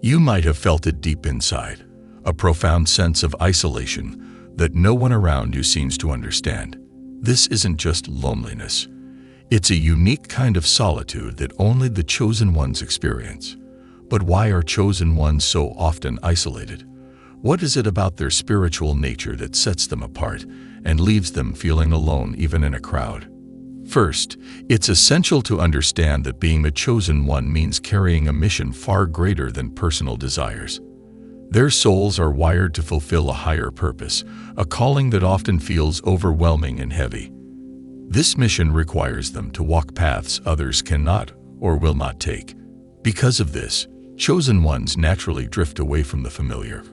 You might have felt it deep inside, a profound sense of isolation that no one around you seems to understand. This isn't just loneliness. It's a unique kind of solitude that only the chosen ones experience. But why are chosen ones so often isolated? What is it about their spiritual nature that sets them apart and leaves them feeling alone even in a crowd? First, it's essential to understand that being a chosen one means carrying a mission far greater than personal desires. Their souls are wired to fulfill a higher purpose, a calling that often feels overwhelming and heavy. This mission requires them to walk paths others cannot or will not take. Because of this, chosen ones naturally drift away from the familiar,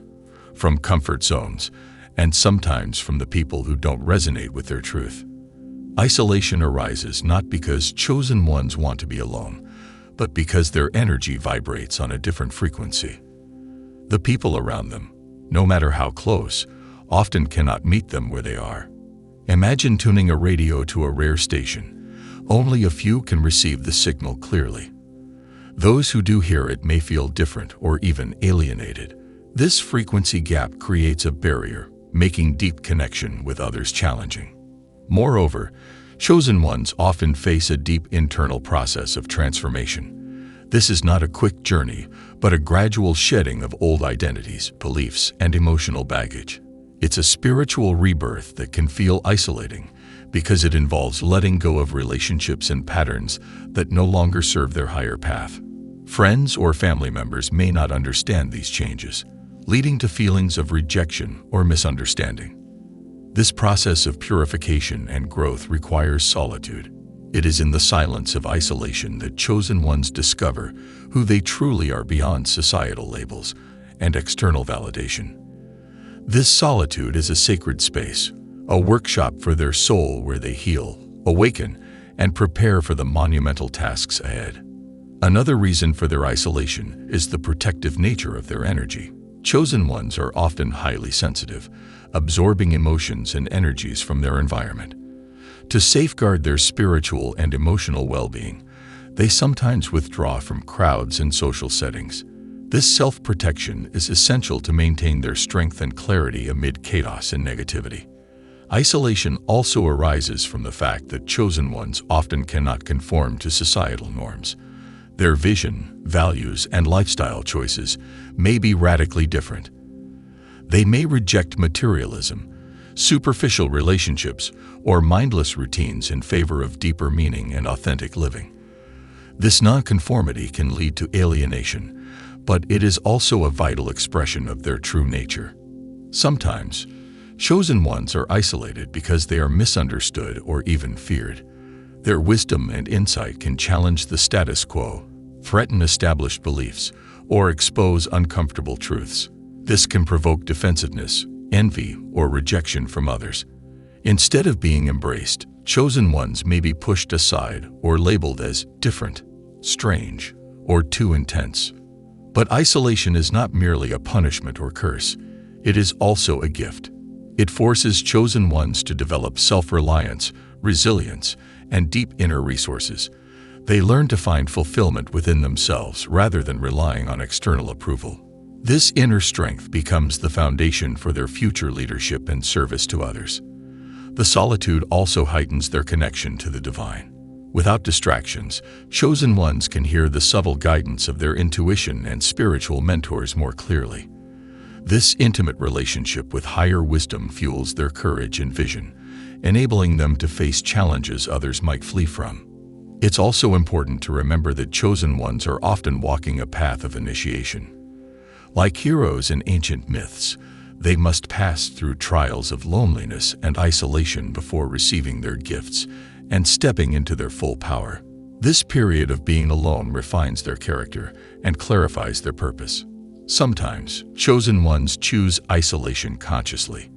from comfort zones, and sometimes from the people who don't resonate with their truth. Isolation arises not because chosen ones want to be alone, but because their energy vibrates on a different frequency. The people around them, no matter how close, often cannot meet them where they are. Imagine tuning a radio to a rare station. Only a few can receive the signal clearly. Those who do hear it may feel different or even alienated. This frequency gap creates a barrier, making deep connection with others challenging. Moreover, chosen ones often face a deep internal process of transformation. This is not a quick journey, but a gradual shedding of old identities, beliefs, and emotional baggage. It's a spiritual rebirth that can feel isolating because it involves letting go of relationships and patterns that no longer serve their higher path. Friends or family members may not understand these changes, leading to feelings of rejection or misunderstanding. This process of purification and growth requires solitude. It is in the silence of isolation that chosen ones discover who they truly are beyond societal labels and external validation. This solitude is a sacred space, a workshop for their soul where they heal, awaken, and prepare for the monumental tasks ahead. Another reason for their isolation is the protective nature of their energy. Chosen ones are often highly sensitive, absorbing emotions and energies from their environment. To safeguard their spiritual and emotional well-being, they sometimes withdraw from crowds and social settings. This self-protection is essential to maintain their strength and clarity amid chaos and negativity. Isolation also arises from the fact that chosen ones often cannot conform to societal norms. Their vision, values, and lifestyle choices may be radically different. They may reject materialism, superficial relationships, or mindless routines in favor of deeper meaning and authentic living. This nonconformity can lead to alienation, but it is also a vital expression of their true nature. Sometimes, chosen ones are isolated because they are misunderstood or even feared. Their wisdom and insight can challenge the status quo, threaten established beliefs, or expose uncomfortable truths. This can provoke defensiveness, envy, or rejection from others. Instead of being embraced, chosen ones may be pushed aside or labeled as different, strange, or too intense. But isolation is not merely a punishment or curse. It is also a gift. It forces chosen ones to develop self-reliance, resilience, and deep inner resources. They learn to find fulfillment within themselves rather than relying on external approval. This inner strength becomes the foundation for their future leadership and service to others. The solitude also heightens their connection to the divine. Without distractions, chosen ones can hear the subtle guidance of their intuition and spiritual mentors more clearly. This intimate relationship with higher wisdom fuels their courage and vision, enabling them to face challenges others might flee from. It's also important to remember that chosen ones are often walking a path of initiation. Like heroes in ancient myths, they must pass through trials of loneliness and isolation before receiving their gifts and stepping into their full power. This period of being alone refines their character and clarifies their purpose. Sometimes, chosen ones choose isolation consciously.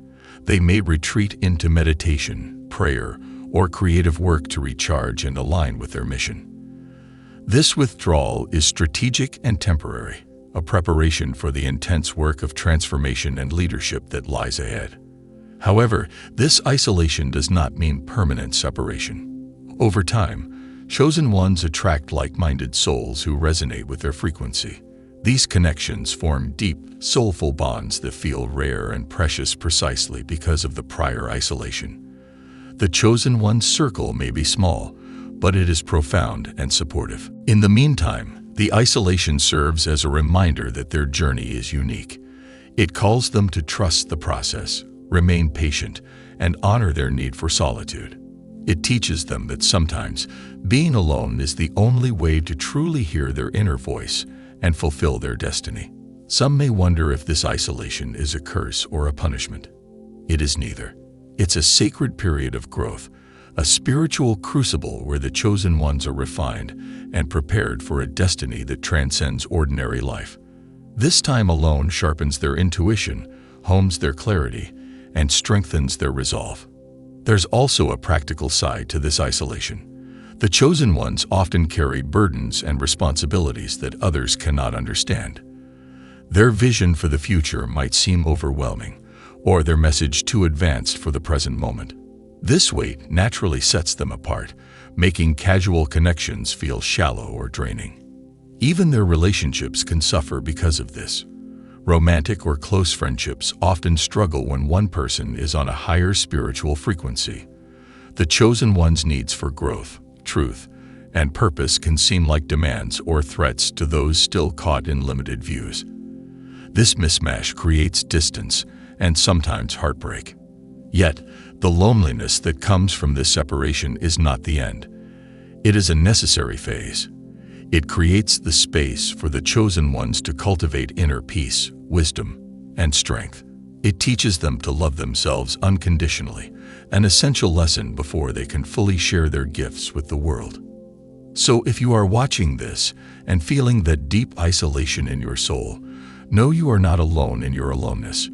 They may retreat into meditation, prayer, or creative work to recharge and align with their mission. This withdrawal is strategic and temporary, a preparation for the intense work of transformation and leadership that lies ahead. However, this isolation does not mean permanent separation. Over time, chosen ones attract like-minded souls who resonate with their frequency. These connections form deep, soulful bonds that feel rare and precious precisely because of the prior isolation. The chosen one's circle may be small, but it is profound and supportive. In the meantime, the isolation serves as a reminder that their journey is unique. It calls them to trust the process, remain patient, and honor their need for solitude. It teaches them that sometimes being alone is the only way to truly hear their inner voice and fulfill their destiny. Some may wonder if this isolation is a curse or a punishment. It is neither. It's a sacred period of growth, a spiritual crucible where the chosen ones are refined and prepared for a destiny that transcends ordinary life. This time alone sharpens their intuition, hones their clarity, and strengthens their resolve. There's also a practical side to this isolation. The chosen ones often carry burdens and responsibilities that others cannot understand. Their vision for the future might seem overwhelming, or their message too advanced for the present moment. This weight naturally sets them apart, making casual connections feel shallow or draining. Even their relationships can suffer because of this. Romantic or close friendships often struggle when one person is on a higher spiritual frequency. The chosen one's needs for growth, truth, and purpose can seem like demands or threats to those still caught in limited views. This mismatch creates distance and sometimes heartbreak. Yet, the loneliness that comes from this separation is not the end. It is a necessary phase. It creates the space for the chosen ones to cultivate inner peace, wisdom, and strength. It teaches them to love themselves unconditionally, an essential lesson before they can fully share their gifts with the world. So if you are watching this and feeling that deep isolation in your soul, know you are not alone in your aloneness.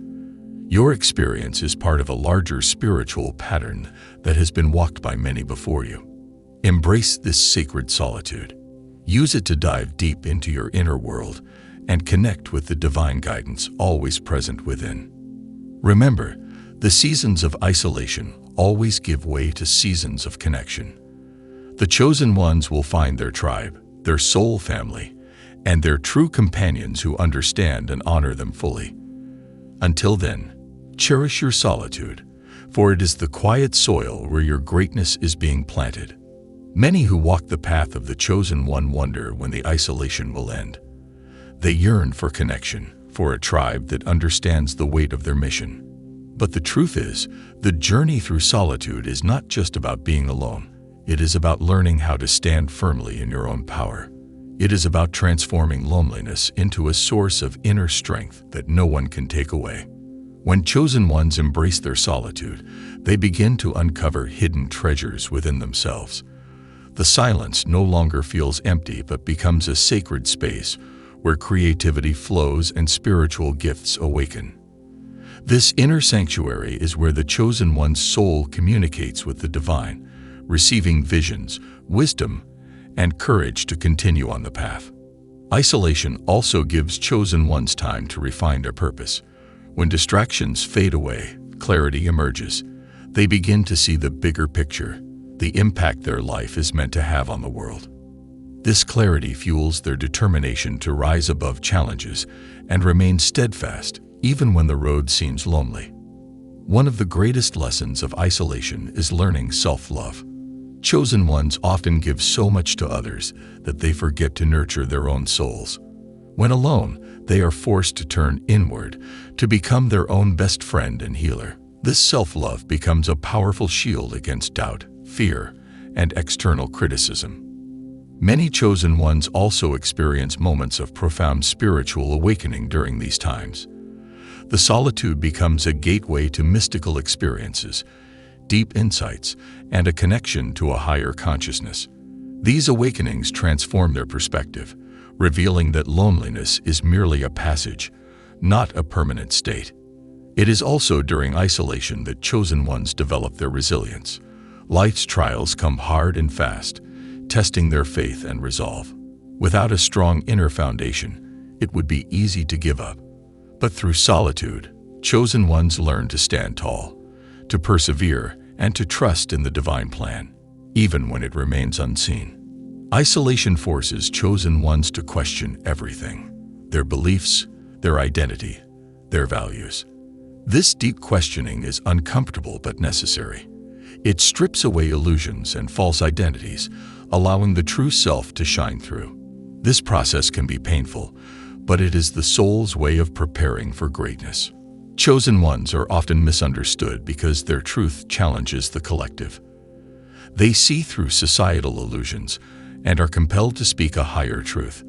Your experience is part of a larger spiritual pattern that has been walked by many before you. Embrace this sacred solitude. Use it to dive deep into your inner world and connect with the divine guidance always present within. Remember, the seasons of isolation always give way to seasons of connection. The chosen ones will find their tribe, their soul family, and their true companions who understand and honor them fully. Until then, cherish your solitude, for it is the quiet soil where your greatness is being planted. Many who walk the path of the chosen one wonder when the isolation will end. They yearn for connection, for a tribe that understands the weight of their mission. But the truth is, the journey through solitude is not just about being alone. It is about learning how to stand firmly in your own power. It is about transforming loneliness into a source of inner strength that no one can take away. When chosen ones embrace their solitude, they begin to uncover hidden treasures within themselves. The silence no longer feels empty but becomes a sacred space where creativity flows and spiritual gifts awaken. This inner sanctuary is where the chosen one's soul communicates with the divine, receiving visions, wisdom, and courage to continue on the path. Isolation also gives chosen ones time to refine their purpose. When distractions fade away, clarity emerges. They begin to see the bigger picture, the impact their life is meant to have on the world. This clarity fuels their determination to rise above challenges and remain steadfast even when the road seems lonely. One of the greatest lessons of isolation is learning self-love. Chosen ones often give so much to others that they forget to nurture their own souls. When alone, they are forced to turn inward to become their own best friend and healer. This self-love becomes a powerful shield against doubt, fear, and external criticism. Many chosen ones also experience moments of profound spiritual awakening during these times. The solitude becomes a gateway to mystical experiences, deep insights, and a connection to a higher consciousness. These awakenings transform their perspective, revealing that loneliness is merely a passage, not a permanent state. It is also during isolation that chosen ones develop their resilience. Life's trials come hard and fast, testing their faith and resolve. Without a strong inner foundation, it would be easy to give up. But through solitude, chosen ones learn to stand tall, to persevere, and to trust in the divine plan, even when it remains unseen. Isolation forces chosen ones to question everything. their beliefs, their identity, their values. This deep questioning is uncomfortable but necessary. It strips away illusions and false identities, allowing the true self to shine through. This process can be painful, but it is the soul's way of preparing for greatness. Chosen ones are often misunderstood because their truth challenges the collective. They see through societal illusions and are compelled to speak a higher truth.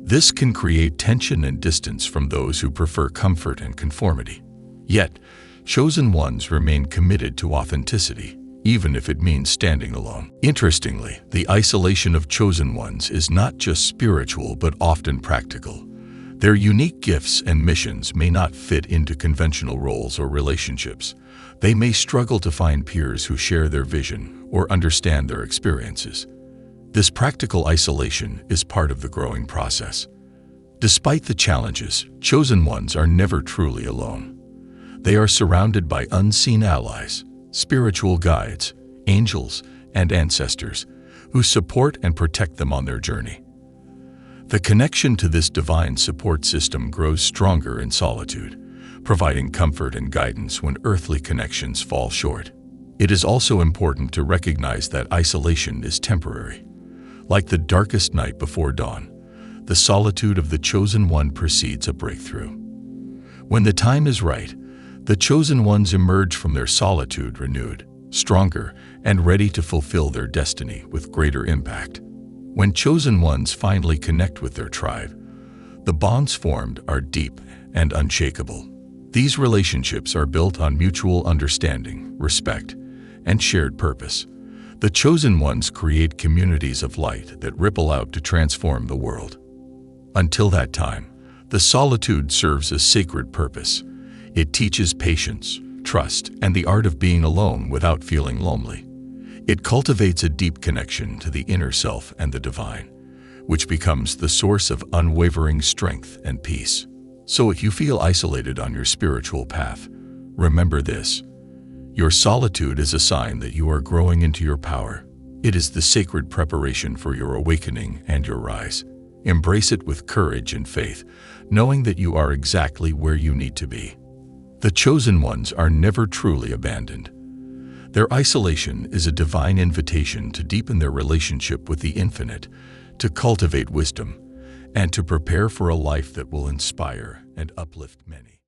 This can create tension and distance from those who prefer comfort and conformity. Yet, chosen ones remain committed to authenticity, even if it means standing alone. Interestingly, the isolation of chosen ones is not just spiritual but often practical. Their unique gifts and missions may not fit into conventional roles or relationships. They may struggle to find peers who share their vision or understand their experiences. This practical isolation is part of the growing process. Despite the challenges, chosen ones are never truly alone. They are surrounded by unseen allies, spiritual guides, angels, and ancestors who support and protect them on their journey. The connection to this divine support system grows stronger in solitude, providing comfort and guidance when earthly connections fall short. It is also important to recognize that isolation is temporary. Like the darkest night before dawn, the solitude of the chosen one precedes a breakthrough. When the time is right, the chosen ones emerge from their solitude renewed, stronger, and ready to fulfill their destiny with greater impact. When chosen ones finally connect with their tribe, the bonds formed are deep and unshakable. These relationships are built on mutual understanding, respect, and shared purpose. The chosen ones create communities of light that ripple out to transform the world. Until that time, the solitude serves a sacred purpose. It teaches patience, trust, and the art of being alone without feeling lonely. It cultivates a deep connection to the inner self and the divine, which becomes the source of unwavering strength and peace. So if you feel isolated on your spiritual path, remember this. Your solitude is a sign that you are growing into your power. It is the sacred preparation for your awakening and your rise. Embrace it with courage and faith, knowing that you are exactly where you need to be. The chosen ones are never truly abandoned. Their isolation is a divine invitation to deepen their relationship with the infinite, to cultivate wisdom, and to prepare for a life that will inspire and uplift many.